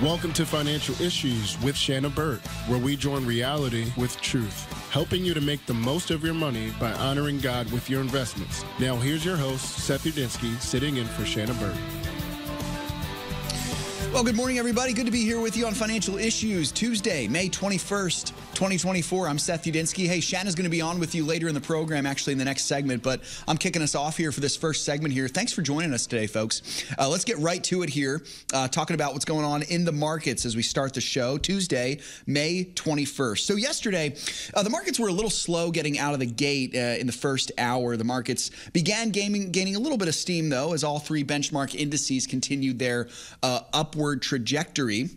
Welcome to Financial Issues with Shana Burt, where we join reality with truth, helping you to make the most of your money by honoring God with your investments. Now, here's your host, Seth sitting in for Shana Burt. Well, good morning, everybody. Good to be here with you on Financial Issues, Tuesday, May 21st, 2024. I'm Seth Udinsky. Hey, Shana's going to be on with you later in the program, actually in the next segment, but I'm kicking us off here for this first segment here. Thanks for joining us today, folks. Let's get right to it here, talking about what's going on in the markets as we start the show, Tuesday, May 21st. So yesterday, the markets were a little slow getting out of the gate in the first hour. The markets began gaining a little bit of steam, though, as all three benchmark indices continued their upward trajectory.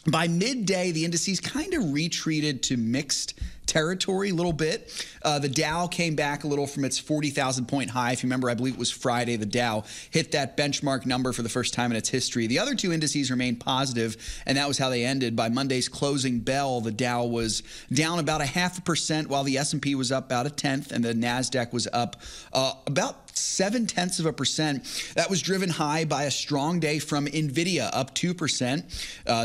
By midday, the indices kind of retreated to mixed territory a little bit. The Dow came back a little from its 40,000 point high. If you remember, I believe it was Friday, the Dow hit that benchmark number for the first time in its history. The other two indices remained positive, and that was how they ended. By Monday's closing bell, the Dow was down about 0.5%, while the S&P was up about 1/10, and the NASDAQ was up about 0.7%. That was driven high by a strong day from NVIDIA, up 2%.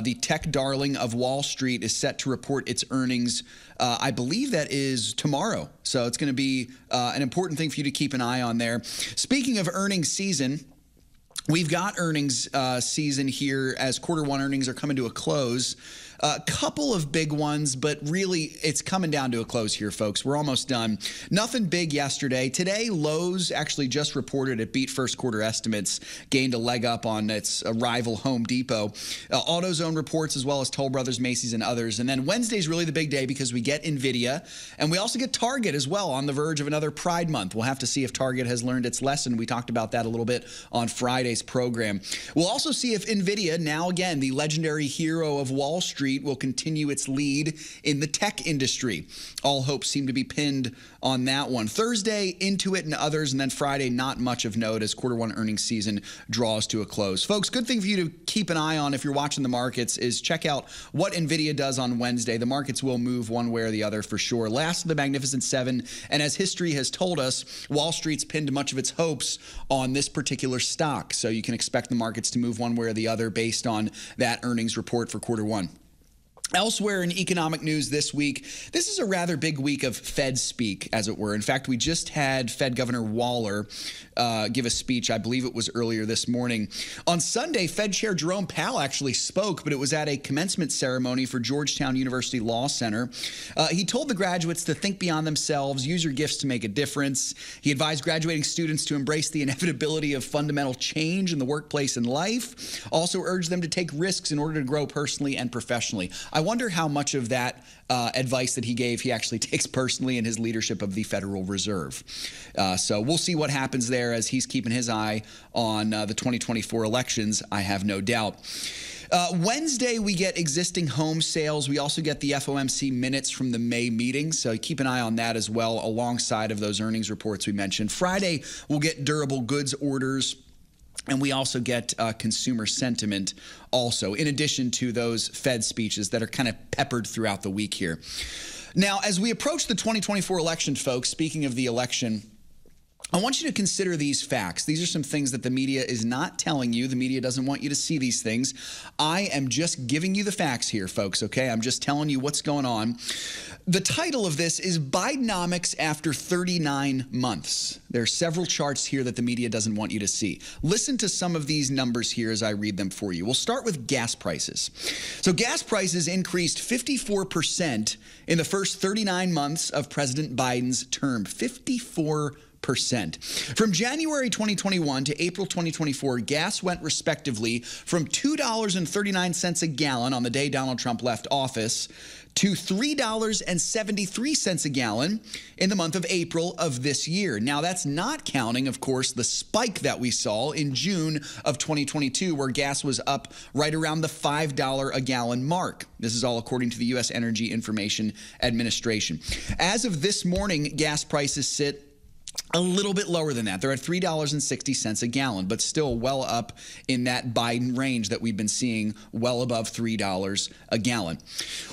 The tech darling of Wall Street is set to report its earnings. I believe that is tomorrow. So it's going to be an important thing for you to keep an eye on there. Speaking of earnings season, we've got earnings season here as quarter one earnings are coming to a close. A couple of big ones, but really it's coming down to a close here, folks. We're almost done. Nothing big yesterday. Today, Lowe's actually just reported it beat first quarter estimates, gained a leg up on its rival Home Depot. AutoZone reports as well as Toll Brothers, Macy's, and others. And then Wednesday's really the big day because we get NVIDIA, and we also get Target as well on the verge of another Pride Month. We'll have to see if Target has learned its lesson. We talked about that a little bit on Friday's program. We'll also see if NVIDIA, now again, the legendary hero of Wall Street, will continue its lead in the tech industry. All hopes seem to be pinned on that one. Thursday, Intuit and others, and then Friday, not much of note as quarter one earnings season draws to a close. Folks, good thing for you to keep an eye on if you're watching the markets is check out what NVIDIA does on Wednesday. The markets will move one way or the other for sure. Last of the Magnificent Seven, and as history has told us, Wall Street's pinned much of its hopes on this particular stock. So you can expect the markets to move one way or the other based on that earnings report for quarter one. Elsewhere in economic news this week, this is a rather big week of Fed speak, as it were. In fact, we just had Fed Governor Waller give a speech. I believe it was earlier this morning. On Sunday, Fed Chair Jerome Powell actually spoke, but it was at a commencement ceremony for Georgetown University Law Center. He told the graduates to think beyond themselves, use your gifts to make a difference. He advised graduating students to embrace the inevitability of fundamental change in the workplace and life. Also urged them to take risks in order to grow personally and professionally. I wonder how much of that advice that he gave he actually takes personally in his leadership of the Federal Reserve. So we'll see what happens there as he's keeping his eye on the 2024 elections, I have no doubt. Wednesday, we get existing home sales. We also get the FOMC minutes from the May meeting, so keep an eye on that as well alongside of those earnings reports we mentioned. Friday, we'll get durable goods orders. And we also get consumer sentiment also, in addition to those Fed speeches that are kind of peppered throughout the week here. Now, as we approach the 2024 election, folks, speaking of the election, I want you to consider these facts. These are some things that the media is not telling you. The media doesn't want you to see these things. I am just giving you the facts here, folks, okay? I'm just telling you what's going on. The title of this is Bidenomics After 39 Months. There are several charts here that the media doesn't want you to see. Listen to some of these numbers here as I read them for you. We'll start with gas prices. So gas prices increased 54% in the first 39 months of President Biden's term. 54%. From January 2021 to April 2024, gas went respectively from $2.39 a gallon on the day Donald Trump left office to $3.73 a gallon in the month of April of this year. Now, that's not counting, of course, the spike that we saw in June of 2022, where gas was up right around the $5 a gallon mark. This is all according to the U.S. Energy Information Administration. As of this morning, gas prices sit a little bit lower than that. They're at $3.60 a gallon, but still well up in that Biden range that we've been seeing, well above $3 a gallon.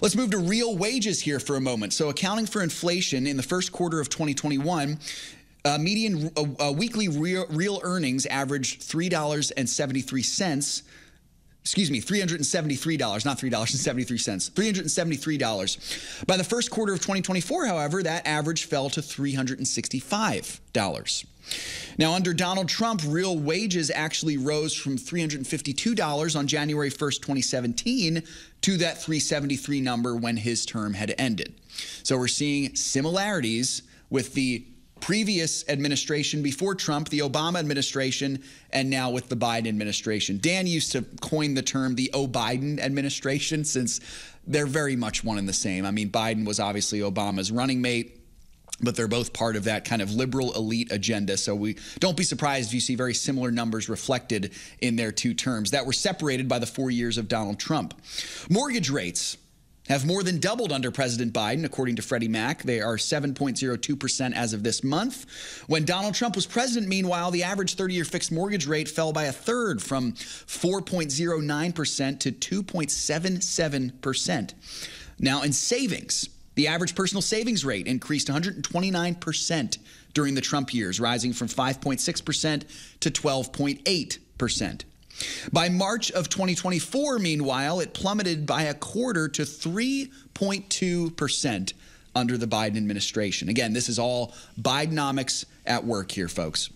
Let's move to real wages here for a moment. So accounting for inflation in the first quarter of 2021, median weekly real earnings averaged $3.73. Excuse me, $373, not $3.73, $373. By the first quarter of 2024, however, that average fell to $365. Now, under Donald Trump, real wages actually rose from $352 on January 1st, 2017 to that $373 number when his term had ended. So we're seeing similarities with the previous administration before Trump, the Obama administration, and now with the Biden administration. Dan used to coin the term the O-Biden administration since they're very much one and the same. I mean, Biden was obviously Obama's running mate, but they're both part of that kind of liberal elite agenda. So we don't be surprised if you see very similar numbers reflected in their two terms that were separated by the 4 years of Donald Trump. Mortgage rates have more than doubled under President Biden, according to Freddie Mac. They are 7.02% as of this month. When Donald Trump was president, meanwhile, the average 30-year fixed mortgage rate fell by a third from 4.09% to 2.77%. Now, in savings, the average personal savings rate increased 129% during the Trump years, rising from 5.6% to 12.8%. By March of 2024, meanwhile, it plummeted by a quarter to 3.2% under the Biden administration. Again, this is all Bidenomics at work here, folks.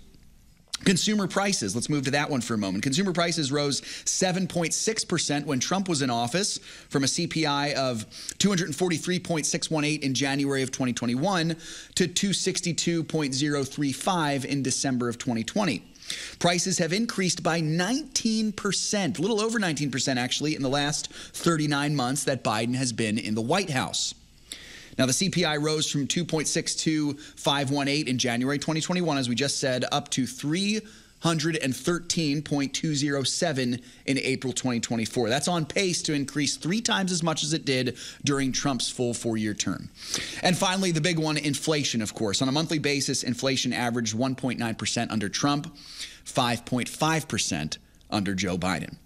Consumer prices, let's move to that one for a moment. Consumer prices rose 7.6% when Trump was in office from a CPI of 243.618 in January of 2021 to 262.035 in December of 2020. Prices have increased by 19%, a little over 19% actually, in the last 39 months that Biden has been in the White House. Now, the CPI rose from 2.62518 in January 2021, as we just said, up to 313.207 in April 2024. That's on pace to increase 3 times as much as it did during Trump's full 4-year term. And finally, the big one, inflation, of course. On a monthly basis, inflation averaged 1.9% under Trump, 5.5% under Joe Biden.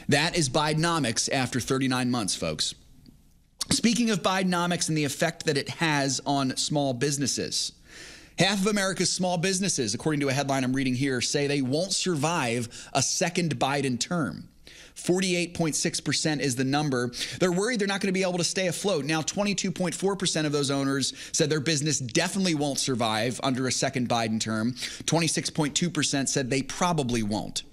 That is Bidenomics after 39 months, folks. Speaking of Bidenomics and the effect that it has on small businesses, half of America's small businesses, according to a headline I'm reading here, say they won't survive a second Biden term. 48.6% is the number. They're worried they're not going to be able to stay afloat. Now, 22.4% of those owners said their business definitely won't survive under a second Biden term. 26.2% said they probably won't.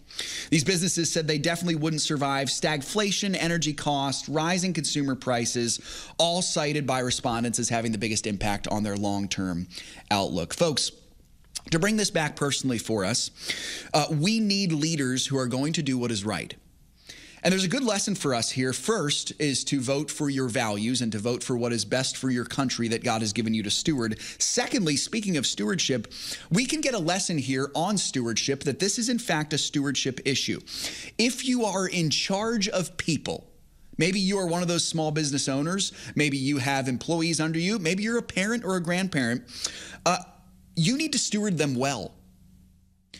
These businesses said they definitely wouldn't survive stagflation, energy costs, rising consumer prices, all cited by respondents as having the biggest impact on their long-term outlook. Folks, to bring this back personally for us, we need leaders who are going to do what is right. And there's a good lesson for us here. First is to vote for your values and to vote for what is best for your country that God has given you to steward. Secondly, speaking of stewardship, we can get a lesson here on stewardship that this is in fact a stewardship issue. If you are in charge of people, maybe you are one of those small business owners, maybe you have employees under you, maybe you're a parent or a grandparent, you need to steward them well.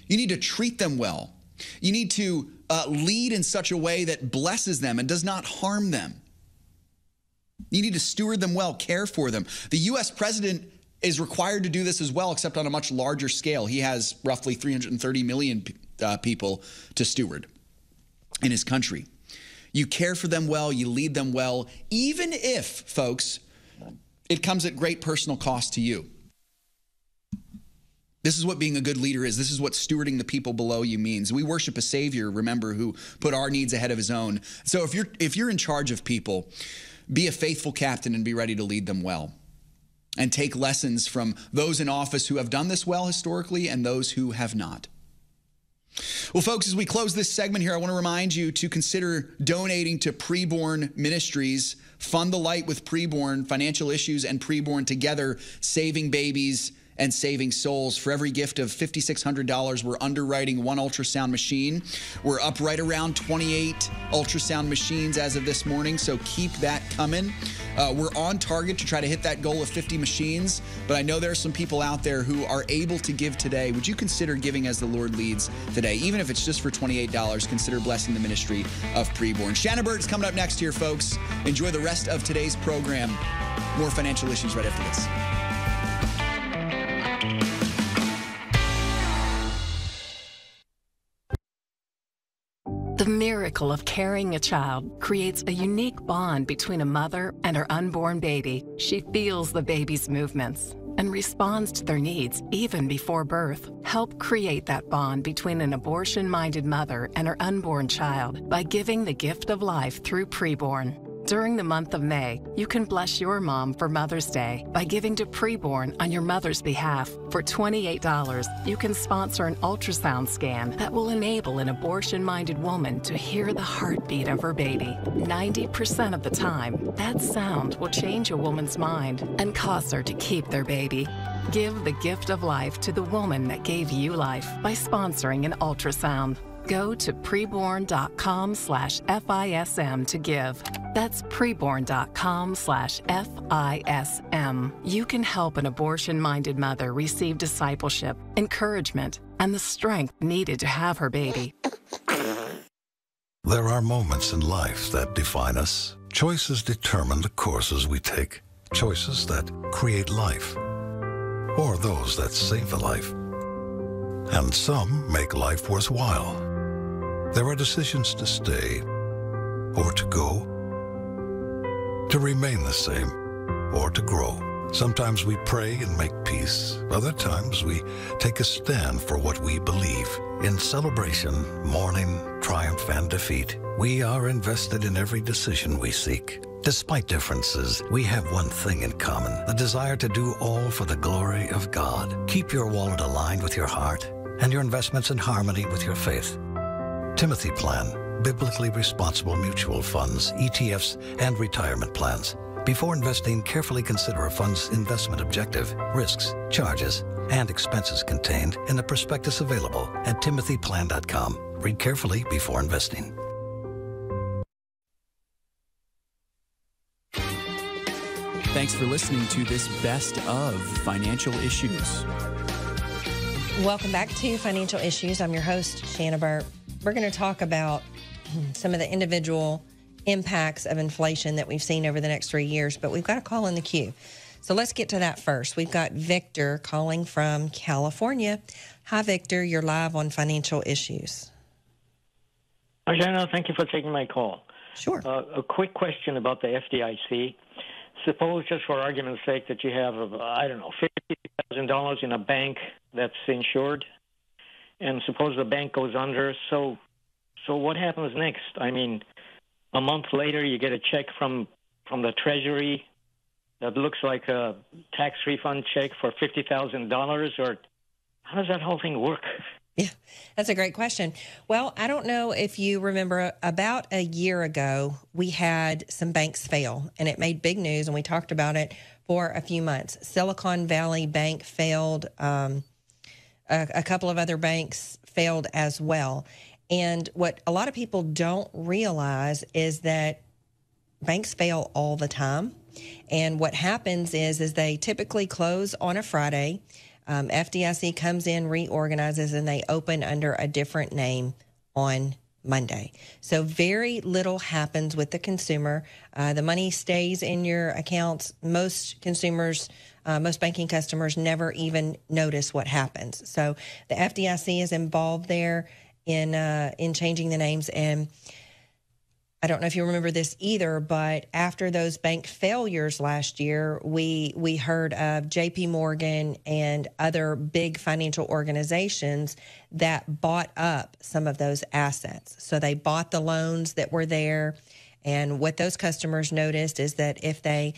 You need to treat them well. You need to lead in such a way that blesses them and does not harm them. You need to steward them well, care for them. The U.S. president is required to do this as well, except on a much larger scale. He has roughly 330 million people to steward in his country. You care for them well, you lead them well, even if, folks, it comes at great personal cost to you. This is what being a good leader is. This is what stewarding the people below you means. We worship a Savior, remember, who put our needs ahead of his own. So if you're in charge of people, be a faithful captain and be ready to lead them well. And take lessons from those in office who have done this well historically and those who have not. Well, folks, as we close this segment here, I want to remind you to consider donating to Preborn Ministries. Fund the Light with Preborn, financial issues and Preborn together, saving babies and saving souls. For every gift of $5,600, we're underwriting 1 ultrasound machine. We're up right around 28 ultrasound machines as of this morning, so keep that coming. We're on target to try to hit that goal of 50 machines, but I know there are some people out there who are able to give today. Would you consider giving as the Lord leads today? Even if it's just for $28, consider blessing the ministry of Preborn. Shana Burt's coming up next here, folks. Enjoy the rest of today's program. More financial issues right after this. The miracle of carrying a child creates a unique bond between a mother and her unborn baby. She feels the baby's movements and responds to their needs even before birth. Help create that bond between an abortion-minded mother and her unborn child by giving the gift of life through Preborn. During the month of May, you can bless your mom for Mother's Day by giving to Preborn on your mother's behalf. For $28, you can sponsor an ultrasound scan that will enable an abortion-minded woman to hear the heartbeat of her baby. 90% of the time, that sound will change a woman's mind and cause her to keep their baby. Give the gift of life to the woman that gave you life by sponsoring an ultrasound. Go to preborn.com/FISM to give. That's preborn.com/FISM. You can help an abortion-minded mother receive discipleship, encouragement, and the strength needed to have her baby. There are moments in life that define us. Choices determine the courses we take. Choices that create life, or those that save a life. And some make life worthwhile. There are decisions to stay or to go, to remain the same or to grow. Sometimes we pray and make peace. Other times we take a stand for what we believe. In celebration, mourning, triumph, and defeat, we are invested in every decision we seek. Despite differences, we have one thing in common, the desire to do all for the glory of God. Keep your wallet aligned with your heart and your investments in harmony with your faith. Timothy Plan, biblically responsible mutual funds, ETFs, and retirement plans. Before investing, carefully consider a fund's investment objective, risks, charges, and expenses contained in the prospectus available at timothyplan.com. Read carefully before investing. Thanks for listening to this Best of Financial Issues. Welcome back to Financial Issues. I'm your host, Shana Burt. We're going to talk about some of the individual impacts of inflation that we've seen over the next 3 years, but we've got a call in the queue. So let's get to that first. We've got Victor calling from California. Hi, Victor. You're live on Financial Issues. Hi, Shana. Thank you for taking my call. Sure. A quick question about the FDIC. Suppose, just for argument's sake, that you have, $50,000 in a bank that's insured, and suppose the bank goes under. So what happens next? I mean, a month later, you get a check from the Treasury that looks like a tax refund check for $50,000, or how does that whole thing work? Yeah, that's a great question. Well, I don't know if you remember, about a year ago, we had some banks fail, and it made big news, and we talked about it for a few months. Silicon Valley Bank failed. A couple of other banks failed as well. And what a lot of people don't realize is that banks fail all the time. And what happens is they typically close on a Friday. FDIC comes in, reorganizes, and they open under a different name on Monday. So very little happens with the consumer. The money stays in your accounts. Most consumers, most banking customers never even notice what happens. So the FDIC is involved there in changing the names. And I don't know if you remember this either, but after those bank failures last year, we heard of JP Morgan and other big financial organizations that bought up some of those assets. So they bought the loans that were there. And what those customers noticed is that if they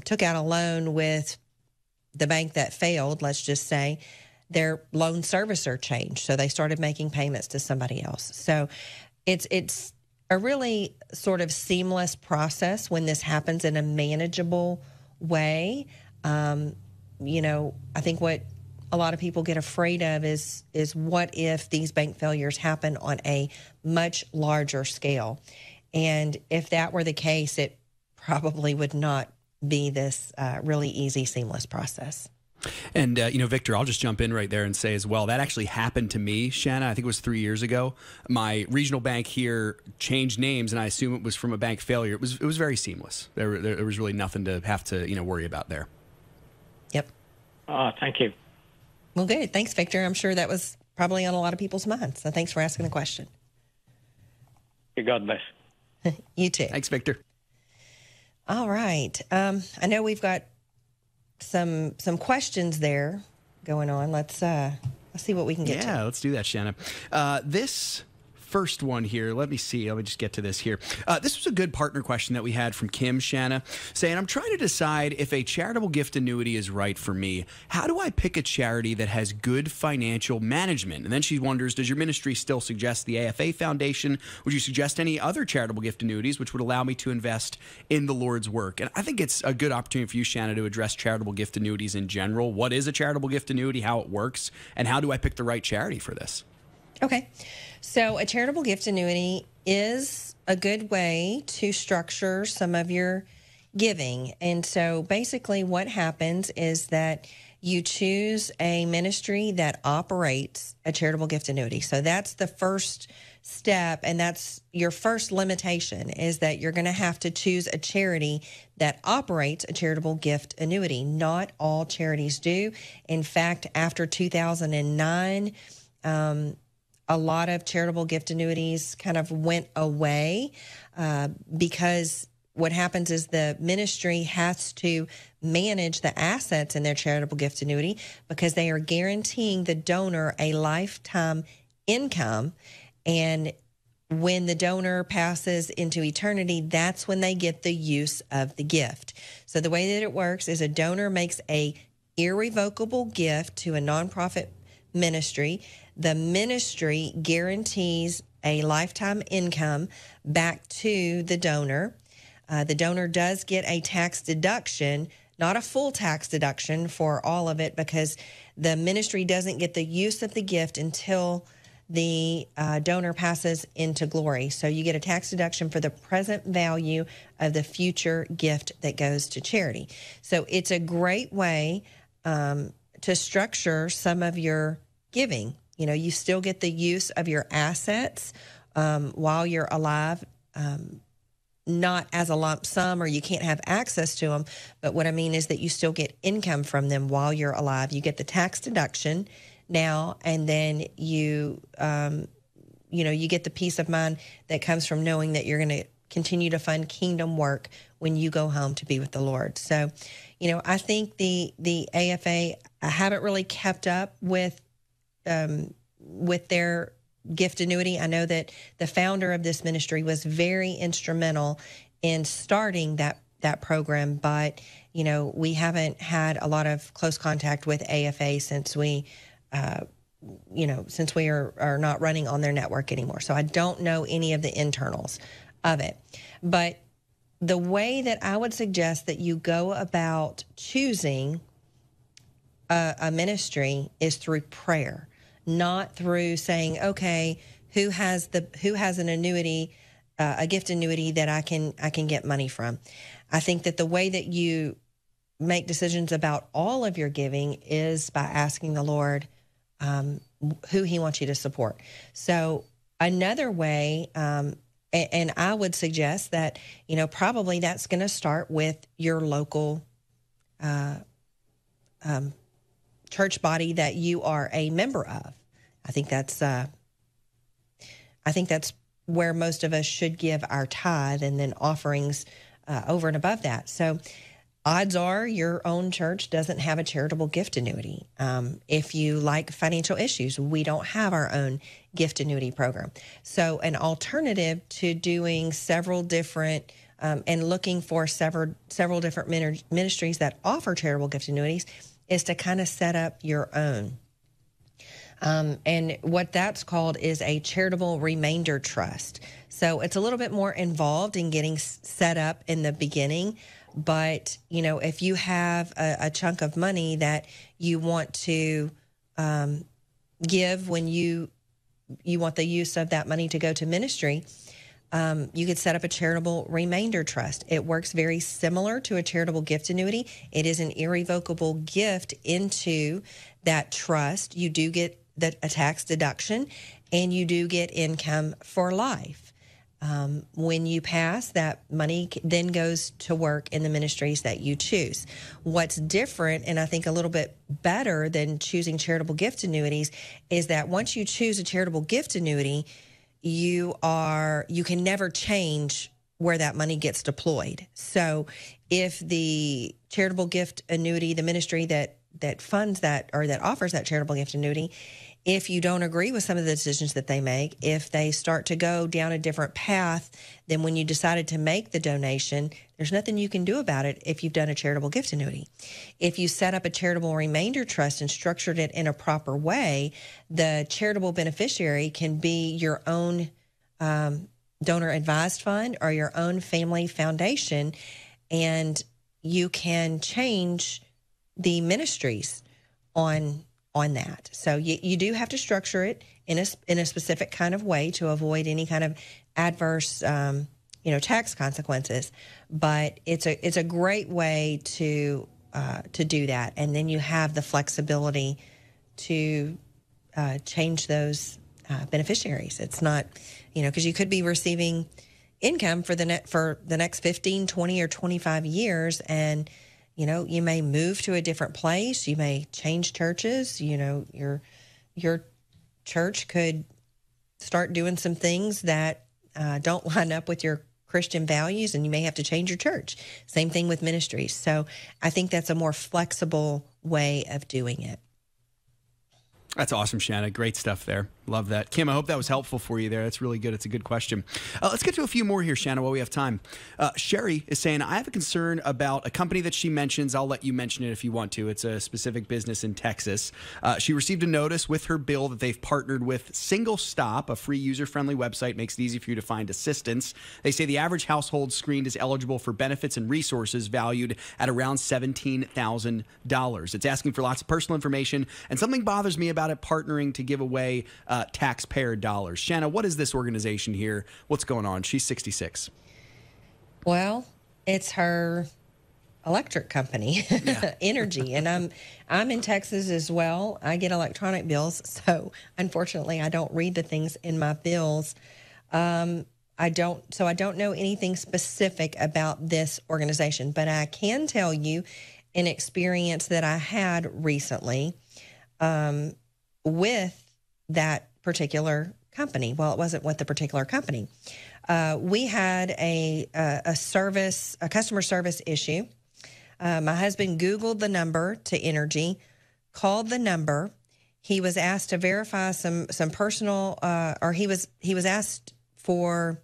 took out a loan with the bank that failed, let's just say, their loan servicer changed. So they started making payments to somebody else. So it's a really sort of seamless process when this happens in a manageable way. I think what a lot of people get afraid of is what if these bank failures happen on a much larger scale? And if that were the case, it probably would not be this really easy, seamless process. And, Victor, I'll just jump in right there and say as well, that actually happened to me, Shana. I think it was 3 years ago. My regional bank here changed names, and I assume it was from a bank failure. It was very seamless. There was really nothing to have to, worry about there. Yep. Thank you. Well, good. Thanks, Victor. I'm sure that was probably on a lot of people's minds. So thanks for asking the question. God bless. You too. Thanks, Victor. All right. I know we've got some questions there going on. Let's see what we can get to. Yeah, let's do that, Shanna. This first one here, let me see. Let me just get to this here. This was a good partner question that we had from Kim, Shanna, saying, I'm trying to decide if a charitable gift annuity is right for me. How do I pick a charity that has good financial management? And then she wonders, does your ministry still suggest the AFA Foundation? Would you suggest any other charitable gift annuities which would allow me to invest in the Lord's work? And I think it's a good opportunity for you, Shanna, to address charitable gift annuities in general. What is a charitable gift annuity, how it works, and how do I pick the right charity for this? Okay. So a charitable gift annuity is a good way to structure some of your giving. And so basically what happens is that you choose a ministry that operates a charitable gift annuity. So that's the first step, and that's your first limitation, is that you're going to have to choose a charity that operates a charitable gift annuity. Not all charities do. In fact, after 2009, a lot of charitable gift annuities kind of went away because what happens is the ministry has to manage the assets in their charitable gift annuity because they are guaranteeing the donor a lifetime income. And when the donor passes into eternity, that's when they get the use of the gift. So the way that it works is a donor makes a irrevocable gift to a nonprofit ministry. The ministry guarantees a lifetime income back to the donor. The donor does get a tax deduction, not a full tax deduction for all of it, because the ministry doesn't get the use of the gift until the donor passes into glory. So you get a tax deduction for the present value of the future gift that goes to charity. So it's a great way to structure some of your giving. You know, you still get the use of your assets while you're alive, not as a lump sum, or you can't have access to them. But what I mean is that you still get income from them while you're alive. You get the tax deduction now, and then you get the peace of mind that comes from knowing that you're going to continue to fund kingdom work when you go home to be with the Lord. So, you know, I think the AFA, I haven't really kept up with their gift annuity. I know that the founder of this ministry was very instrumental in starting that program, but, you know, we haven't had a lot of close contact with AFA since we are not running on their network anymore. So I don't know any of the internals of it. But the way that I would suggest that you go about choosing a ministry is through prayer. Not through saying, okay, who has an annuity, a gift annuity that I can get money from. I think that the way that you make decisions about all of your giving is by asking the Lord who He wants you to support. So another way, and I would suggest that, you know, probably that's going to start with your local church body that you are a member of. I think that's where most of us should give our tithe, and then offerings over and above that. So odds are your own church doesn't have a charitable gift annuity. If you like financial issues, we don't have our own gift annuity program. So an alternative to doing several different and looking for several different ministries that offer charitable gift annuities is to kind of set up your own. And what that's called is a charitable remainder trust. So it's a little bit more involved in getting set up in the beginning. But, you know, if you have a chunk of money that you want to give when you want the use of that money to go to ministry, you could set up a charitable remainder trust. It works very similar to a charitable gift annuity. It is an irrevocable gift into that trust. You do get a tax deduction, and you do get income for life. When you pass, that money then goes to work in the ministries that you choose. What's different, and I think a little bit better than choosing charitable gift annuities, is that once you choose a charitable gift annuity, you can never change where that money gets deployed. So if the charitable gift annuity, the ministry that funds that or that offers that charitable gift annuity, if you don't agree with some of the decisions that they make, if they start to go down a different path than when you decided to make the donation, there's nothing you can do about it if you've done a charitable gift annuity. If you set up a charitable remainder trust and structured it in a proper way, the charitable beneficiary can be your own donor advised fund or your own family foundation, and you can change the ministries on that. So you do have to structure it in a specific kind of way to avoid any kind of adverse tax consequences. But it's a great way to do that, and then you have the flexibility to change those beneficiaries. It's not, because you could be receiving income for the next 15, 20, or 25 years, and you may move to a different place. You may change churches. Your church could start doing some things that don't line up with your Christian values, and you may have to change your church. Same thing with ministries. So I think that's a more flexible way of doing it. That's awesome, Shana. Great stuff there. Love that. Kim, I hope that was helpful for you there. That's really good. It's a good question. Let's get to a few more here, Shana, while we have time. Sherry is saying, I have a concern about a company that she mentions. I'll let you mention it if you want to. It's a specific business in Texas. She received a notice with her bill that they've partnered with Single Stop, a free user-friendly website, makes it easy for you to find assistance. They say the average household screened is eligible for benefits and resources valued at around $17,000. It's asking for lots of personal information, and something bothers me about it partnering to give away taxpayer dollars. Shana, what is this organization here? What's going on? She's 66. Well, it's her electric company, Energy, and I'm in Texas as well. I get electronic bills, so unfortunately, I don't read the things in my bills. I don't know anything specific about this organization, but I can tell you an experience that I had recently with that particular company. Well, it wasn't with the particular company. We had a customer service issue. My husband Googled the number to Energy, called the number. He was asked to verify some personal, or he was asked for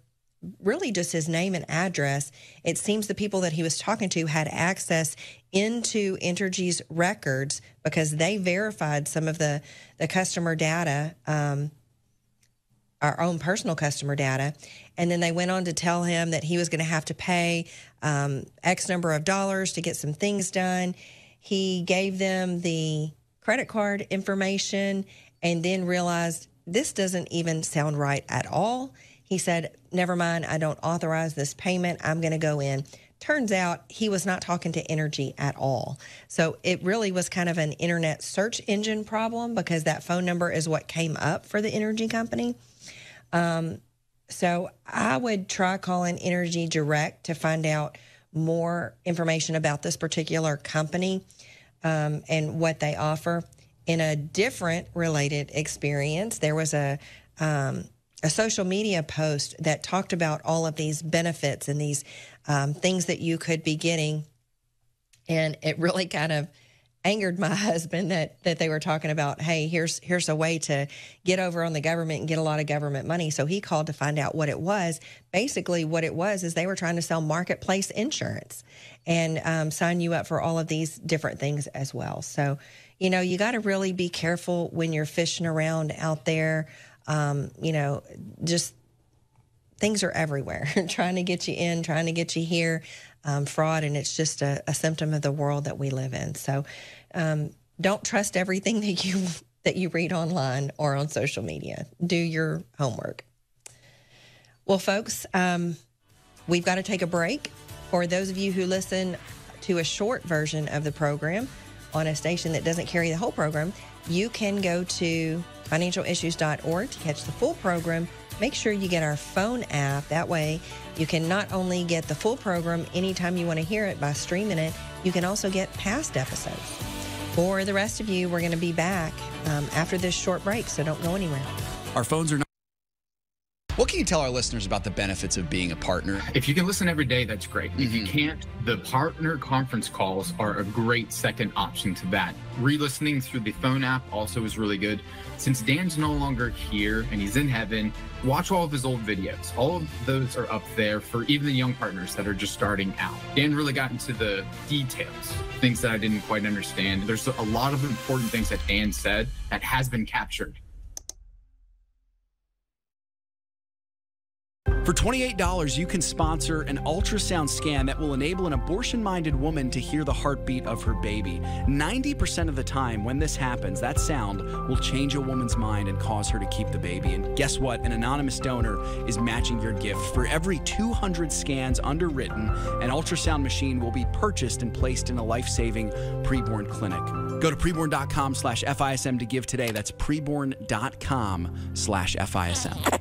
really just his name and address. It seems the people that he was talking to had access into Energy's records because they verified some of the customer data, our own personal customer data. And then they went on to tell him that he was going to have to pay X number of dollars to get some things done. He gave them the credit card information and then realized this doesn't even sound right at all. He said, never mind, I don't authorize this payment. I'm going to go in. Turns out he was not talking to Energy at all. So it really was kind of an internet search engine problem because that phone number is what came up for the Energy company. So I would try calling Energy direct to find out more information about this particular company and what they offer. In a different related experience, there was a social media post that talked about all of these benefits and these things that you could be getting. And it really kind of angered my husband that they were talking about, hey, here's a way to get over on the government and get a lot of government money. So he called to find out what it was. Basically, what it was is they were trying to sell marketplace insurance and sign you up for all of these different things as well. So, you got to really be careful when you're fishing around out there. Just things are everywhere, trying to get you in, trying to get you here, fraud, and it's just a symptom of the world that we live in. So don't trust everything that you read online or on social media. Do your homework. Well, folks, we've got to take a break. For those of you who listen to a short version of the program on a station that doesn't carry the whole program, you can go to financialissues.org to catch the full program. Make sure you get our phone app. That way you can not only get the full program anytime you want to hear it by streaming it, you can also get past episodes. For the rest of you, we're going to be back after this short break, so don't go anywhere. Our phones are not What can you tell our listeners about the benefits of being a partner? If you can listen every day, that's great. If you can't, the partner conference calls are a great second option to that. Re-listening through the phone app also is really good. Since Dan's no longer here and he's in heaven, watch all of his old videos. All of those are up there for even the young partners that are just starting out. Dan really got into the details, things that I didn't quite understand. There's a lot of important things that Dan said that has been captured. For $28, you can sponsor an ultrasound scan that will enable an abortion-minded woman to hear the heartbeat of her baby. 90% of the time when this happens, that sound will change a woman's mind and cause her to keep the baby. And guess what? An anonymous donor is matching your gift. For every 200 scans underwritten, an ultrasound machine will be purchased and placed in a life-saving preborn clinic. Go to preborn.com/FISM to give today. That's preborn.com/FISM.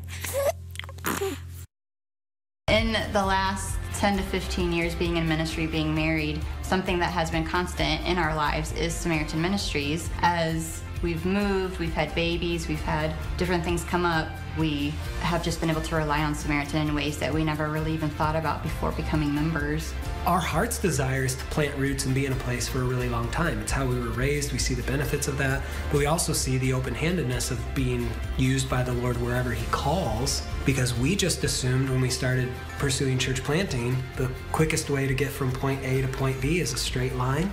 In the last 10 to 15 years being in ministry, being married, something that has been constant in our lives is Samaritan Ministries. As we've moved, we've had babies, we've had different things come up, we have just been able to rely on Samaritan in ways that we never really even thought about before becoming members. Our heart's desire is to plant roots and be in a place for a really long time. It's how we were raised. We see the benefits of that, but we also see the open-handedness of being used by the Lord wherever He calls, because we just assumed when we started pursuing church planting, the quickest way to get from point A to point B is a straight line.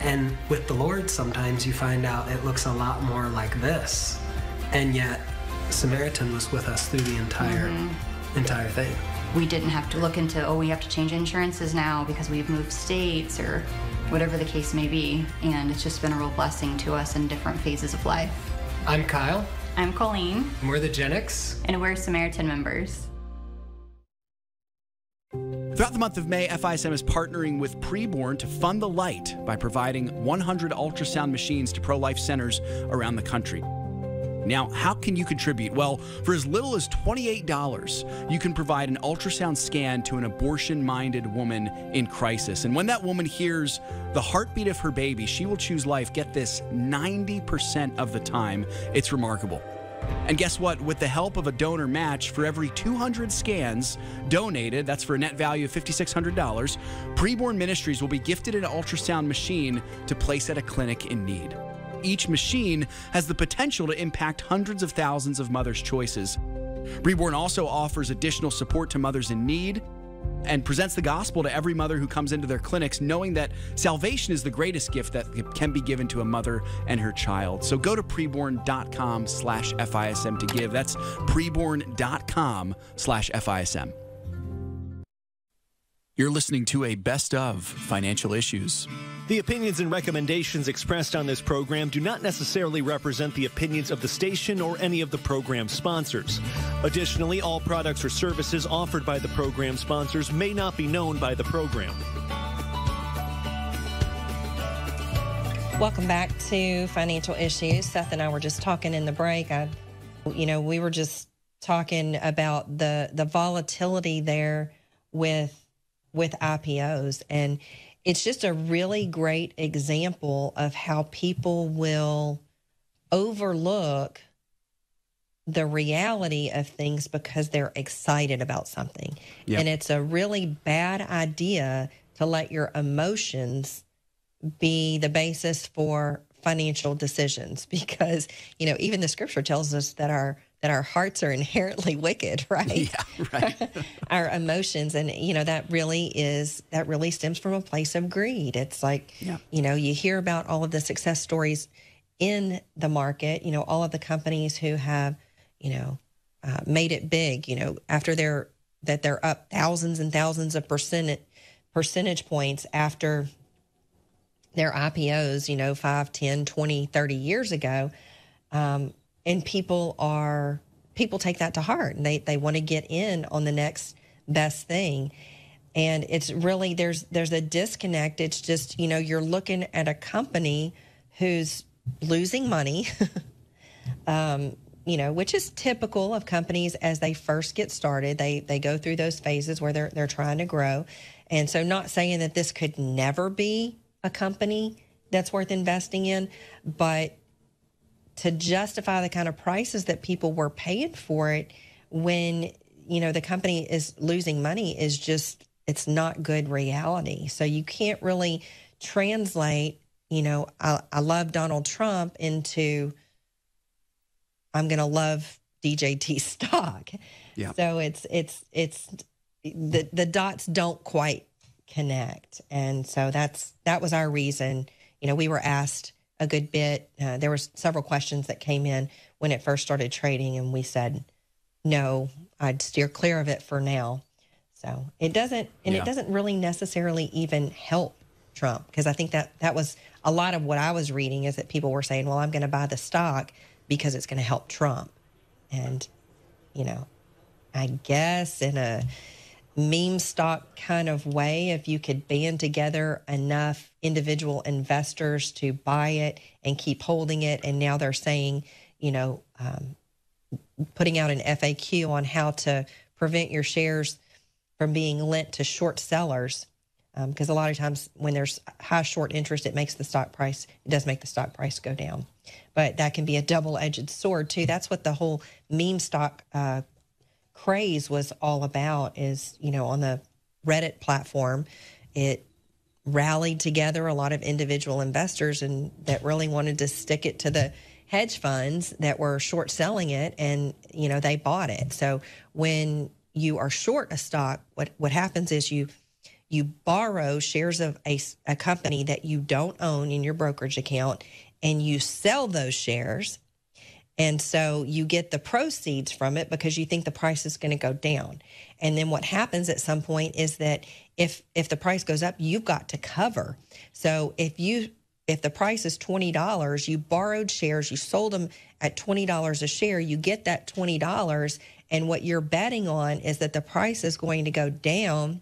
And with the Lord, sometimes you find out it looks a lot more like this. And yet, Samaritan was with us through the entire thing. We didn't have to look into, we have to change insurances now because we've moved states or whatever the case may be. And it's just been a real blessing to us in different phases of life. I'm Kyle. I'm Colleen. And we're the Gen X. And we're Samaritan members. Throughout the month of May, FISM is partnering with Preborn to fund the light by providing 100 ultrasound machines to pro-life centers around the country. Now, how can you contribute? Well, for as little as $28, you can provide an ultrasound scan to an abortion-minded woman in crisis. And when that woman hears the heartbeat of her baby, she will choose life. Get this, 90% of the time. It's remarkable. And guess what? With the help of a donor match, for every 200 scans donated, that's for a net value of $5,600, Preborn Ministries will be gifted an ultrasound machine to place at a clinic in need. Each machine has the potential to impact hundreds of thousands of mothers' choices. Preborn also offers additional support to mothers in need and presents the gospel to every mother who comes into their clinics, knowing that salvation is the greatest gift that can be given to a mother and her child. So go to preborn.com/FISM to give. That's preborn.com/FISM. You're listening to a best of Financial Issues. The opinions and recommendations expressed on this program do not necessarily represent the opinions of the station or any of the program sponsors. Additionally, all products or services offered by the program sponsors may not be known by the program. Welcome back to Financial Issues. Seth and I were just talking in the break. We were just talking about the volatility there with IPOs, and it's just a really great example of how people will overlook the reality of things because they're excited about something. Yep. And it's a really bad idea to let your emotions be the basis for financial decisions, because, even the scripture tells us that our hearts are inherently wicked, right? Yeah, right. Our emotions, and that really stems from a place of greed. It's like, you hear about all of the success stories in the market, all of the companies who have, made it big, after they're up thousands and thousands of percentage points after their IPOs, 5, 10, 20, 30 years ago. And people take that to heart, and they want to get in on the next best thing. And it's really, there's a disconnect. It's just, you're looking at a company who's losing money, which is typical of companies as they first get started. They go through those phases where they're trying to grow. And so, not saying that this could never be a company that's worth investing in, but to justify the kind of prices that people were paying for it when, the company is losing money is just, it's not good reality. So you can't really translate, I love Donald Trump into I'm going to love DJT stock. Yeah. So it's the dots don't quite connect. And so that was our reason. We were asked a good bit. There were several questions that came in when it first started trading, and we said, no, I'd steer clear of it for now. So it doesn't really necessarily even help Trump, because I think that was a lot of what I was reading, is that people were saying, well, I'm going to buy the stock because it's going to help Trump. And, I guess in a meme stock kind of way, if you could band together enough individual investors to buy it and keep holding it, and now they're saying, putting out an FAQ on how to prevent your shares from being lent to short sellers, because a lot of times when there's high short interest, it does make the stock price go down. But that can be a double-edged sword too. That's what the whole meme stock craze was all about, is, on the Reddit platform, it rallied together a lot of individual investors and that really wanted to stick it to the hedge funds that were short selling it, and, they bought it. So when you are short a stock, what happens is you borrow shares of a company that you don't own in your brokerage account, and you sell those shares. And so you get the proceeds from it because you think the price is going to go down. And then what happens at some point is that if the price goes up, you've got to cover. So if the price is $20, you borrowed shares, you sold them at $20 a share, you get that $20, and what you're betting on is that the price is going to go down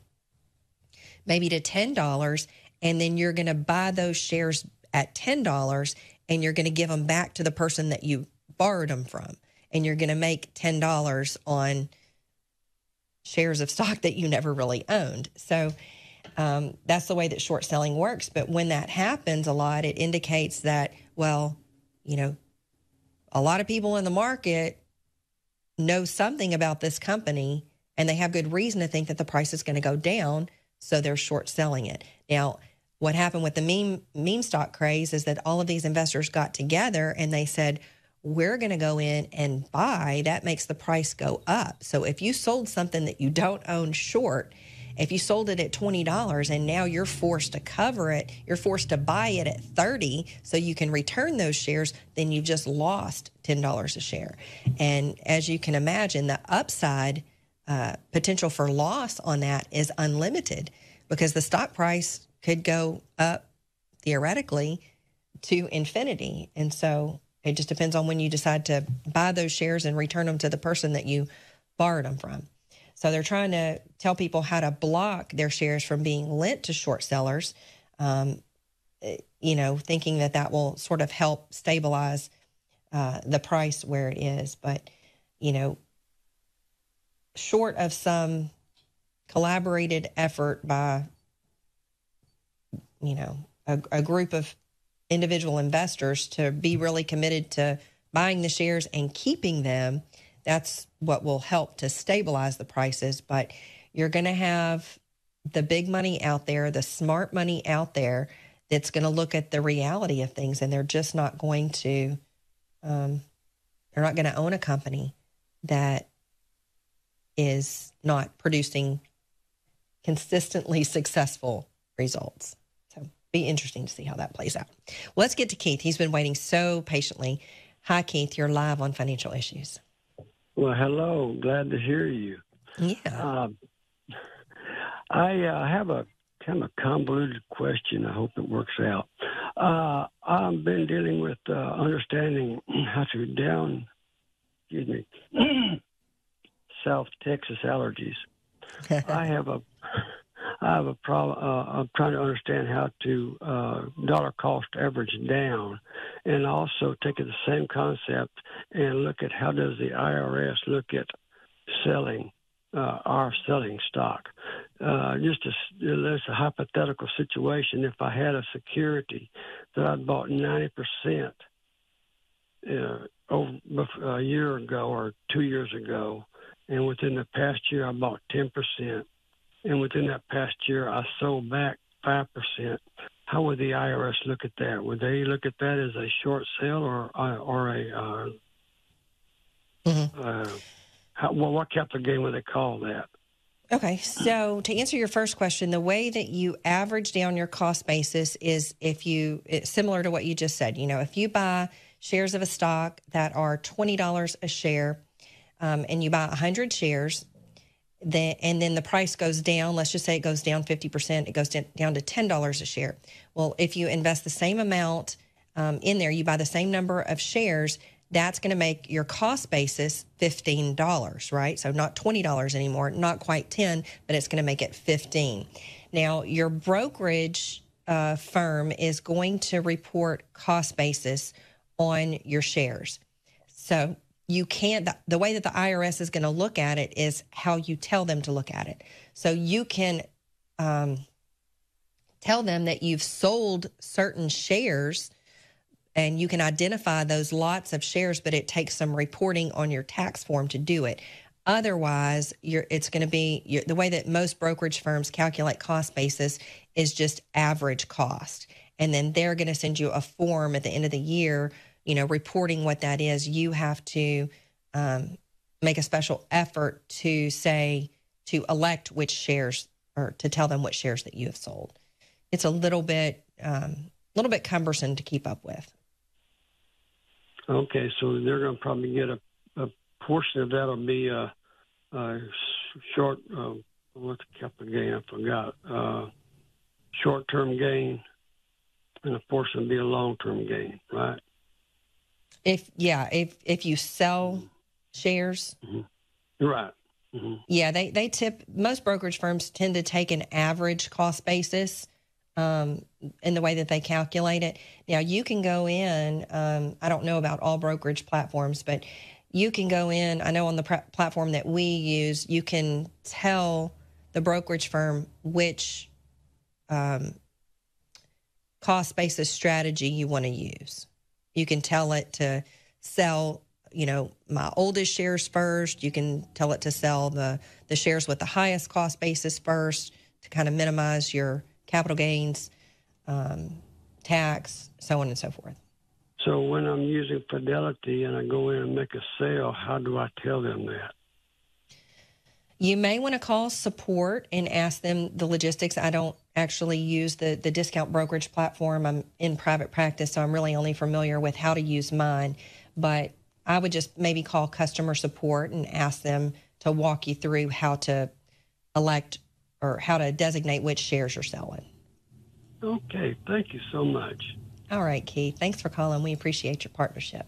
maybe to $10, and then you're going to buy those shares at $10, and you're going to give them back to the person that you borrowed them from, and you're going to make $10 on shares of stock that you never really owned. So that's the way that short selling works. But when that happens a lot, it indicates that, well, a lot of people in the market know something about this company, and they have good reason to think that the price is going to go down, so they're short selling it. Now, what happened with the meme stock craze is that all of these investors got together and they said, we're going to go in and buy. That makes the price go up. So if you sold something that you don't own short, if you sold it at $20 and now you're forced to cover it, you're forced to buy it at $30 so you can return those shares, then you've just lost $10 a share. And as you can imagine, the upside potential for loss on that is unlimited, because the stock price could go up theoretically to infinity. And so it just depends on when you decide to buy those shares and return them to the person that you borrowed them from. So they're trying to tell people how to block their shares from being lent to short sellers, thinking that will sort of help stabilize the price where it is. But, short of some collaborated effort by, a group of individual investors to be really committed to buying the shares and keeping them, that's what will help to stabilize the prices. But you're going to have the big money out there, the smart money out there, that's going to look at the reality of things, and they're just not going to, they're not going to own a company that is not producing consistently successful results. So be interesting to see how that plays out. Let's get to Keith. He's been waiting so patiently. Hi, Keith. You're live on Financial Issues. Well, hello. Glad to hear you. Yeah. I have a kind of convoluted question. I hope it works out. I've been dealing with understanding how to South Texas allergies. I have a problem. I'm trying to understand how to dollar cost average down, and also take it the same concept and look at how does the IRS look at selling our selling stock. There's a hypothetical situation. If I had a security that I'd bought 90% over a year ago or 2 years ago, and within the past year I bought 10%, and within that past year I sold back 5%. How would the IRS look at that? Would they look at that as a short sale or a what capital gain would they call that? Okay, so to answer your first question, the way that you average down your cost basis is it's similar to what you just said. If you buy shares of a stock that are $20 a share, and you buy 100 shares, and then the price goes down, let's just say it goes down 50%, it goes down to $10 a share. Well, if you invest the same amount in there, you buy the same number of shares, that's going to make your cost basis $15, right? So not $20 anymore, not quite 10, but it's going to make it 15. Now, your brokerage firm is going to report cost basis on your shares. So you can't, the way that the IRS is going to look at it is how you tell them to look at it. So you can tell them that you've sold certain shares, and you can identify those lots of shares, but it takes some reporting on your tax form to do it. Otherwise, it's going to be the way that most brokerage firms calculate cost basis is just average cost. And then they're going to send you a form at the end of the year, reporting what that is. You have to make a special effort to elect which shares, or to tell them what shares that you have sold. It's a little bit cumbersome to keep up with. Okay, so they're going to probably get a portion of that will be a short, what's the capital gain? I forgot. Short-term gain, and a portion will be a long-term gain, right? If you sell shares. Mm-hmm. Right. Mm-hmm. Yeah, most brokerage firms tend to take an average cost basis in the way that they calculate it. Now, you can go in, I don't know about all brokerage platforms, but you can go in, I know on the platform that we use, you can tell the brokerage firm which cost basis strategy you want to use. You can tell it to sell, my oldest shares first. You can tell it to sell the shares with the highest cost basis first to kind of minimize your capital gains, tax, so on and so forth. So when I'm using Fidelity and I go in and make a sale, how do I tell them that? You may want to call support and ask them the logistics. I don't actually use the discount brokerage platform. I'm in private practice, so I'm really only familiar with how to use mine. But I would just maybe call customer support and ask them to walk you through how to elect or how to designate which shares you're selling. Okay, thank you so much. All right, Keith. Thanks for calling. We appreciate your partnership.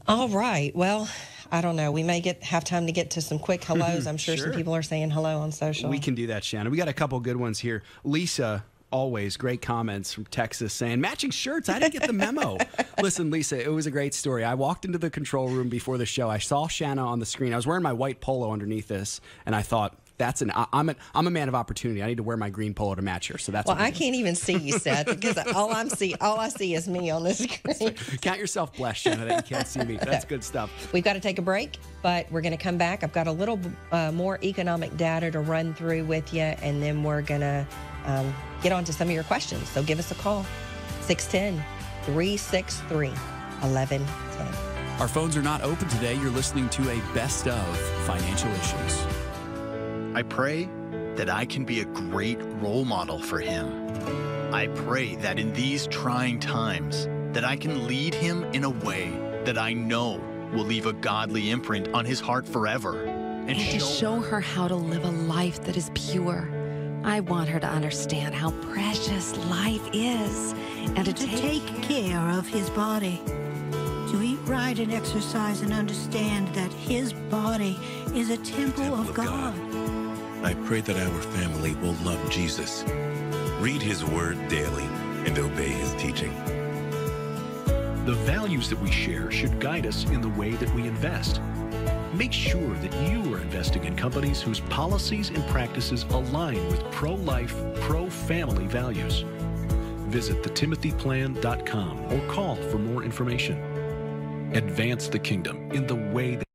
All right. Well, I don't know. We may have time to get to some quick hellos. I'm sure some people are saying hello on social. We can do that, Shanna. We got a couple good ones here. Lisa, always great comments from Texas saying, matching shirts. I didn't get the memo. Listen, Lisa, it was a great story. I walked into the control room before the show. I saw Shanna on the screen. I was wearing my white polo underneath this, and I thought, I'm a man of opportunity. I need to wear my green polo to match her. So that's I can't even see you, Seth, because all I see is me on the screen. Count yourself blessed, Shanna, that you can't see me. That's good stuff. We've got to take a break, but we're going to come back. I've got a little more economic data to run through with you, and then we're going to get on to some of your questions. So give us a call, 610-363-1110. Our phones are not open today. You're listening to a Best of Financial Issues. I pray that I can be a great role model for him. I pray that in these trying times, that I can lead him in a way that I know will leave a godly imprint on his heart forever. And to show her how to live a life that is pure. I want her to understand how precious life is and to take care of his body. To eat right and exercise and understand that his body is a temple of God. I pray that our family will love Jesus, read his word daily, and obey his teaching. The values that we share should guide us in the way that we invest. Make sure that you are investing in companies whose policies and practices align with pro-life, pro-family values. Visit thetimothyplan.com or call for more information. Advance the kingdom in the way that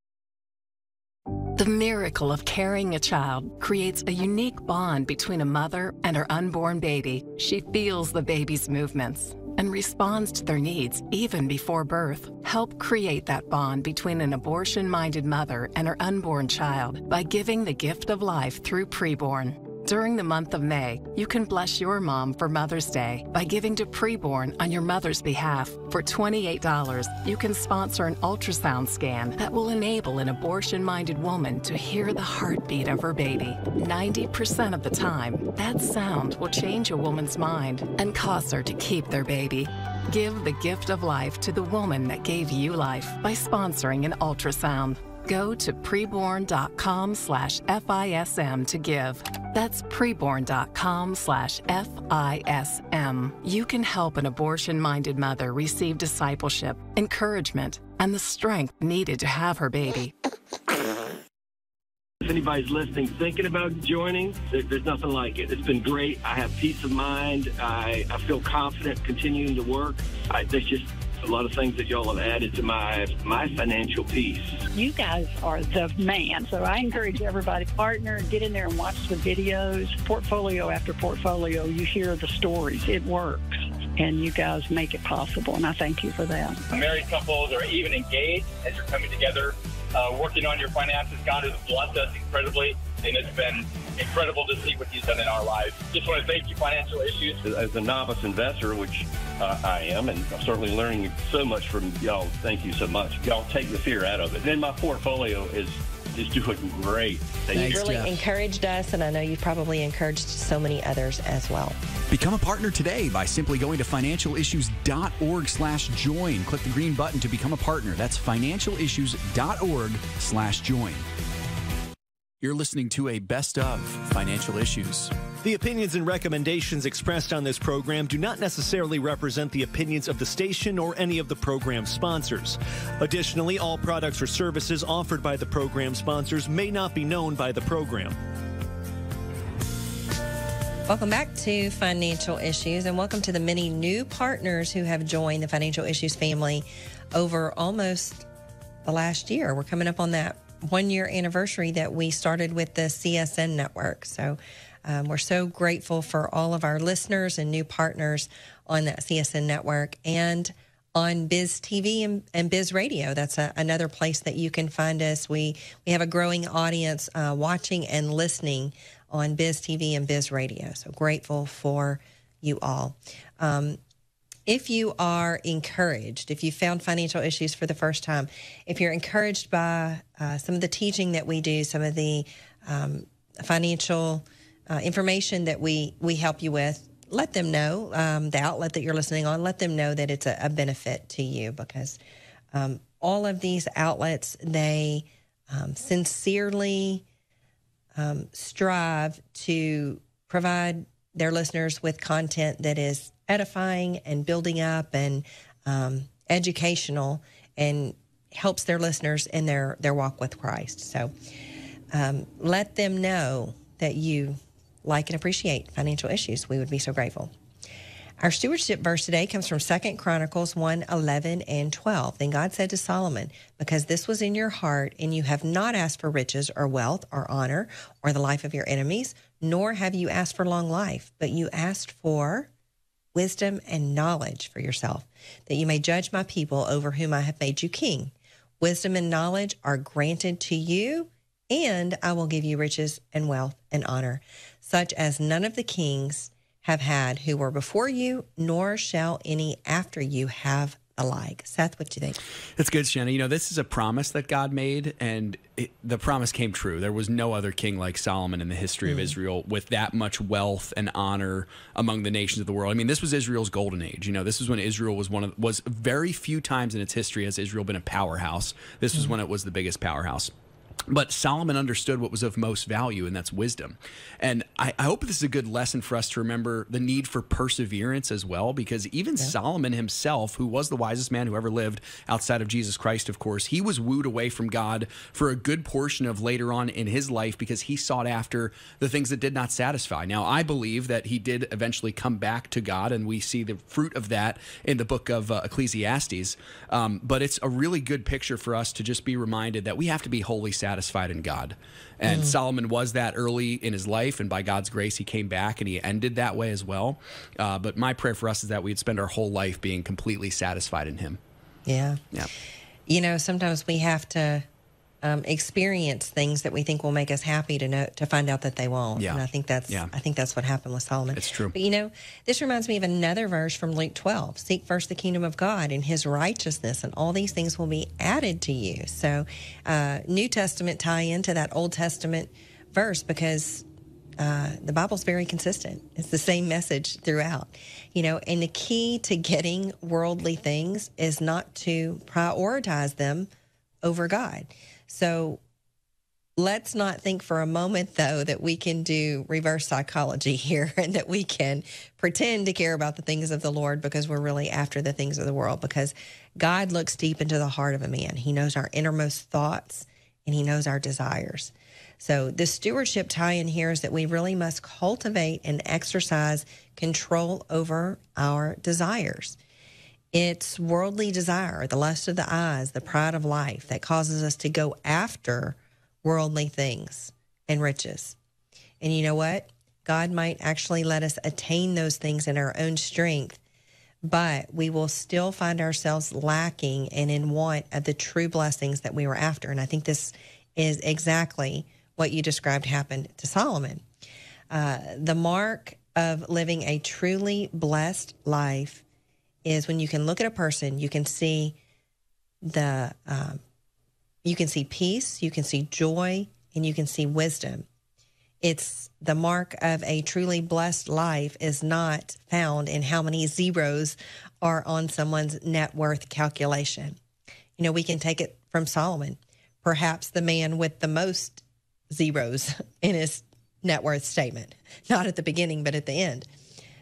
The miracle of carrying a child creates a unique bond between a mother and her unborn baby. She feels the baby's movements and responds to their needs even before birth. Help create that bond between an abortion-minded mother and her unborn child by giving the gift of life through Preborn. During the month of May, you can bless your mom for Mother's Day by giving to Preborn on your mother's behalf. For $28, you can sponsor an ultrasound scan that will enable an abortion-minded woman to hear the heartbeat of her baby. 90% of the time, that sound will change a woman's mind and cause her to keep their baby. Give the gift of life to the woman that gave you life by sponsoring an ultrasound. Go to preborn.com/FISM to give. That's preborn.com/FISM. You can help an abortion-minded mother receive discipleship, encouragement, and the strength needed to have her baby. If anybody's listening, thinking about joining, there's nothing like it. It's been great. I have peace of mind. I feel confident continuing to work. There's just a lot of things that y'all have added to my financial peace. You guys are the man. So I encourage everybody, partner, get in there and watch the videos. Portfolio after portfolio, you hear the stories. It works. And you guys make it possible. And I thank you for that. Married couples or even engaged, as you're coming together, working on your finances, God has blessed us incredibly. And it's been incredible to see what he's done in our lives. Just want to thank you, Financial Issues. As a novice investor, which I am, and I'm certainly learning so much from y'all. Thank you so much. Y'all take the fear out of it. Then my portfolio is doing great. You've really encouraged us, and I know you've probably encouraged so many others as well. Become a partner today by simply going to financialissues.org/join. Click the green button to become a partner. That's financialissues.org/join. You're listening to a Best of Financial Issues. The opinions and recommendations expressed on this program do not necessarily represent the opinions of the station or any of the program sponsors. Additionally, all products or services offered by the program sponsors may not be known by the program. Welcome back to Financial Issues, and welcome to the many new partners who have joined the Financial Issues family over almost the last year. We're coming up on that 1-year anniversary that we started with the CSN network. So we're so grateful for all of our listeners and new partners on that CSN network and on BizTV and Biz Radio. That's another place that you can find us. We have a growing audience watching and listening on BizTV and Biz Radio. So grateful for you all. If you are encouraged, if you found Financial Issues for the first time, if you're encouraged by some of the teaching that we do, some of the financial information that we help you with, let them know, the outlet that you're listening on, let them know that it's a benefit to you, because all of these outlets, they sincerely strive to provide their listeners with content that is edifying and building up and educational and helps their listeners in their walk with Christ. So let them know that you like and appreciate Financial Issues. We would be so grateful. Our stewardship verse today comes from 2 Chronicles 1:11 and 12. Then God said to Solomon, because this was in your heart, and you have not asked for riches or wealth or honor or the life of your enemies, nor have you asked for long life, but you asked for wisdom and knowledge for yourself, that you may judge my people over whom I have made you king. Wisdom and knowledge are granted to you, and I will give you riches and wealth and honor, such as none of the kings have had who were before you, nor shall any after you have alike. Seth, what do you think? It's good, Shana. You know, this is a promise that God made, and the promise came true. There was no other king like Solomon in the history of Israel with that much wealth and honor among the nations of the world. I mean, this was Israel's golden age. You know, this was when Israel was very few times in its history has Israel been a powerhouse. This was when it was the biggest powerhouse. But Solomon understood what was of most value, and that's wisdom. And I hope this is a good lesson for us to remember the need for perseverance as well, because even Solomon himself, who was the wisest man who ever lived outside of Jesus Christ, of course, he was wooed away from God for a good portion of later on in his life because he sought after the things that did not satisfy. Now, I believe that he did eventually come back to God, and we see the fruit of that in the book of Ecclesiastes. But it's a really good picture for us to just be reminded that we have to be wholly satisfied in God. And Solomon was that early in his life, and by God's grace, he came back and he ended that way as well. But my prayer for us is that we'd spend our whole life being completely satisfied in him. Yeah. Yeah. You know, sometimes we have to experience things that we think will make us happy to find out that they won't. Yeah. And I think that's what happened with Solomon. It's true. But you know, this reminds me of another verse from Luke 12. Seek first the kingdom of God and his righteousness, and all these things will be added to you. So New Testament tie into that Old Testament verse because the Bible's very consistent. It's the same message throughout. You know, and the key to getting worldly things is not to prioritize them over God. So let's not think for a moment, though, that we can do reverse psychology here and that we can pretend to care about the things of the Lord because we're really after the things of the world, because God looks deep into the heart of a man. He knows our innermost thoughts and he knows our desires. So the stewardship tie-in here is that we really must cultivate and exercise control over our desires. It's worldly desire, the lust of the eyes, the pride of life that causes us to go after worldly things and riches. And you know what? God might actually let us attain those things in our own strength, but we will still find ourselves lacking and in want of the true blessings that we were after. And I think this is exactly what you described happened to Solomon. The mark of living a truly blessed life is when you can look at a person, you can see you can see peace, you can see joy, and you can see wisdom. It's the mark of a truly blessed life is not found in how many zeros are on someone's net worth calculation. You know, we can take it from Solomon, perhaps the man with the most zeros in his net worth statement, not at the beginning, but at the end.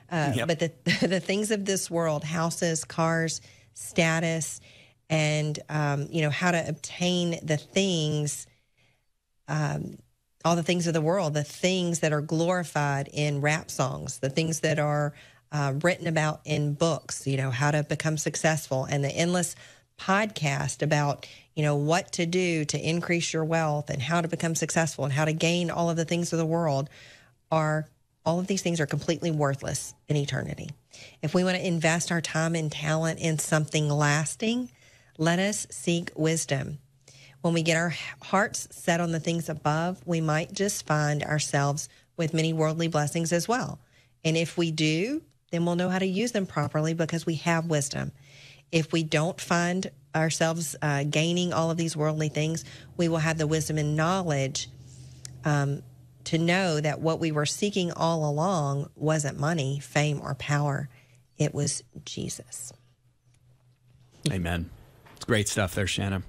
But the things of this world, houses, cars, status, and, how to obtain the things, all the things of the world, the things that are glorified in rap songs, the things that are written about in books, how to become successful, and the endless podcast about, what to do to increase your wealth and how to become successful and how to gain all of the things of the world all of these things are completely worthless in eternity. If we want to invest our time and talent in something lasting, let us seek wisdom. When we get our hearts set on the things above, we might just find ourselves with many worldly blessings as well. And if we do, then we'll know how to use them properly because we have wisdom. If we don't find ourselves gaining all of these worldly things, we will have the wisdom and knowledge to know that what we were seeking all along wasn't money, fame, or power. It was Jesus. Amen. It's great stuff there, Shana.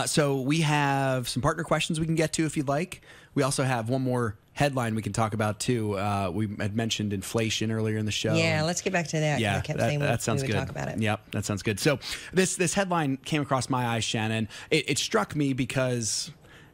So we have some partner questions we can get to if you'd like. We also have one more headline we can talk about, too. We had mentioned inflation earlier in the show. Yeah, let's get back to that. Yeah, I kept saying that sounds we would good. talk about it. Yep, that sounds good. So this headline came across my eyes, Shannon. It struck me because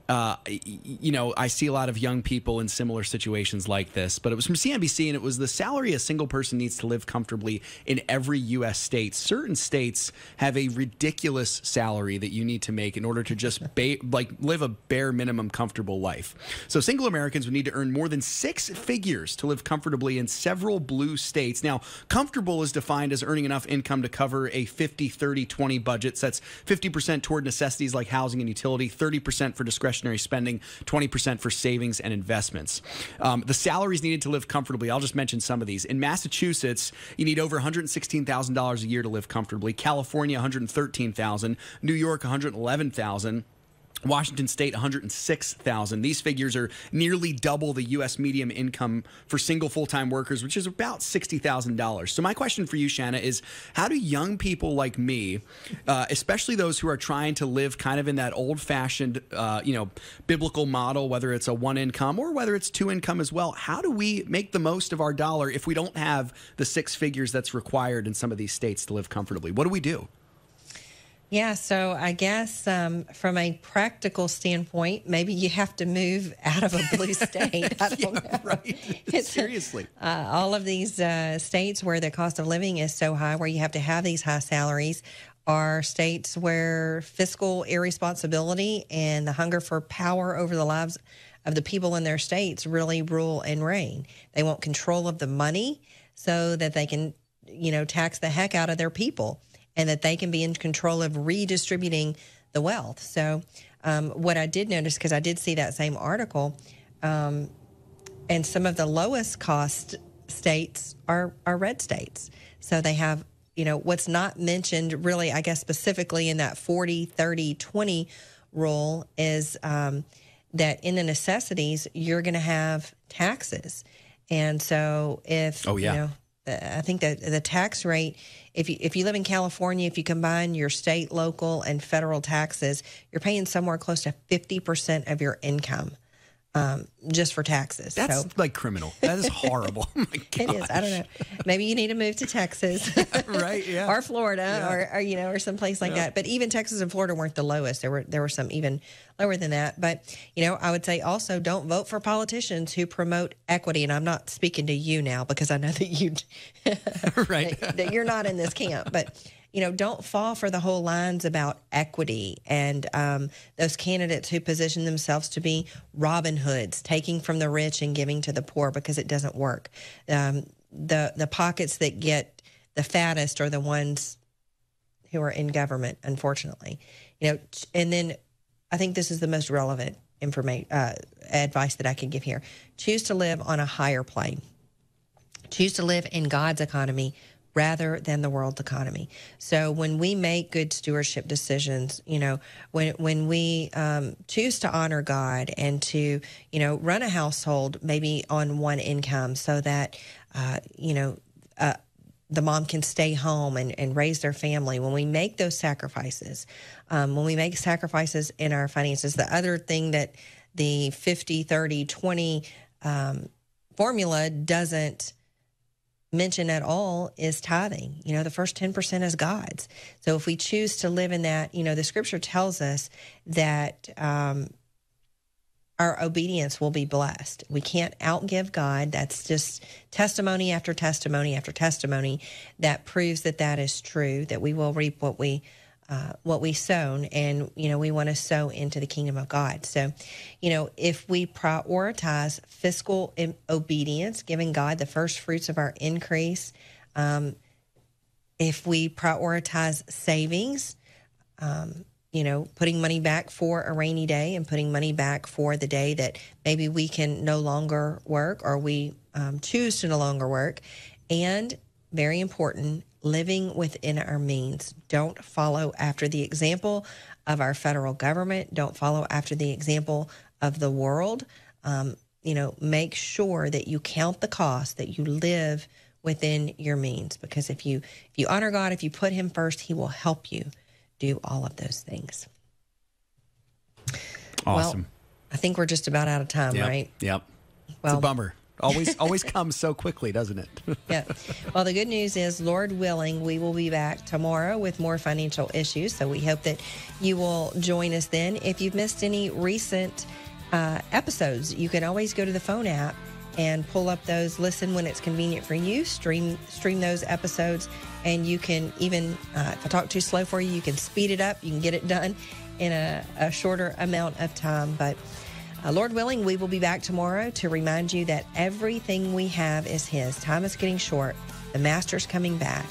I see a lot of young people in similar situations like this, but it was from CNBC, and it was the salary a single person needs to live comfortably in every U.S. state. Certain states have a ridiculous salary that you need to make in order to just live a bare minimum comfortable life. So single Americans would need to earn more than 6 figures to live comfortably in several blue states. Now, comfortable is defined as earning enough income to cover a 50-30-20 budget. So that's 50% toward necessities like housing and utility, 30% for discretionary spending, 20% for savings and investments. The salaries needed to live comfortably, I'll just mention some of these. In Massachusetts, you need over $116,000 a year to live comfortably. California, $113,000. New York, $111,000. Washington State, 106,000. These figures are nearly double the U.S. median income for single full-time workers, which is about $60,000. So my question for you, Shana, is how do young people like me, especially those who are trying to live kind of in that old-fashioned, biblical model, whether it's a one income or whether it's two income as well, how do we make the most of our dollar if we don't have the six figures that's required in some of these states to live comfortably? What do we do? Yeah, so I guess from a practical standpoint, maybe you have to move out of a blue state. I don't know. Right. Seriously. All of these states where the cost of living is so high, where you have to have these high salaries, are states where fiscal irresponsibility and the hunger for power over the lives of the people in their states really rule and reign. They want control of the money so that they can, tax the heck out of their people, and that they can be in control of redistributing the wealth. So what I did notice, because I did see that same article, and some of the lowest cost states are red states. So they have, what's not mentioned really, I guess, specifically in that 40, 30, 20 rule is that in the necessities, you're going to have taxes. And so if, I think that the tax rate, if you live in California, if you combine your state, local, and federal taxes, you're paying somewhere close to 50% of your income just for taxes. That's like criminal. That is horrible. Oh my it is. I don't know. Maybe you need to move to Texas, right? Yeah, or Florida, or someplace like that. But even Texas and Florida weren't the lowest. There were some even lower than that. But I would say also don't vote for politicians who promote equity. And I'm not speaking to you now because I know that you, right, that you're not in this camp, but. Don't fall for the whole lines about equity and those candidates who position themselves to be Robin Hoods, taking from the rich and giving to the poor, because it doesn't work. The pockets that get the fattest are the ones who are in government, unfortunately. And then I think this is the most relevant advice that I can give here. Choose to live on a higher plane. Choose to live in God's economy rather than the world's economy. So when we make good stewardship decisions, when we choose to honor God and to, run a household maybe on one income so that, the mom can stay home and raise their family, when we make those sacrifices, when we make sacrifices in our finances, the other thing that the 50, 30, 20 formula doesn't mention at all is tithing. The first 10% is God's. So if we choose to live in that, the scripture tells us that our obedience will be blessed. We can't outgive God. That's just testimony after testimony after testimony that proves that is true, that we will reap what we sown, and we want to sow into the kingdom of God. So if we prioritize fiscal obedience, giving God the first fruits of our increase, if we prioritize savings, putting money back for a rainy day and putting money back for the day that maybe we can no longer work, or we choose to no longer work, and very important, living within our means. Don't follow after the example of our federal government. Don't follow after the example of the world. Make sure that you count the cost, that you live within your means. Because if you honor God, if you put Him first, He will help you do all of those things. Awesome. Well, I think we're just about out of time, right? Yep. Well, it's a bummer. Always comes so quickly, doesn't it? Yeah. Well, the good news is, Lord willing, we will be back tomorrow with more financial issues. So we hope that you will join us then. If you've missed any recent episodes, you can always go to the phone app and pull up those, listen when it's convenient for you, stream those episodes, and you can even, if I talk too slow for you, you can speed it up. You can get it done in a shorter amount of time. But Lord willing, we will be back tomorrow to remind you that everything we have is His. Time is getting short. The Master's coming back.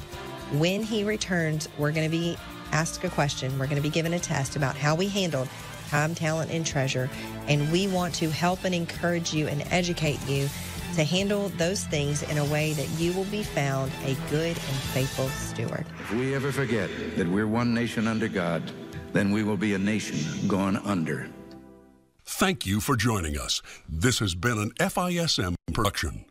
When He returns, we're going to be asked a question. We're going to be given a test about how we handled time, talent, and treasure. And we want to help and encourage you and educate you to handle those things in a way that you will be found a good and faithful steward. If we ever forget that we're one nation under God, then we will be a nation going under. Thank you for joining us. This has been an FISM production.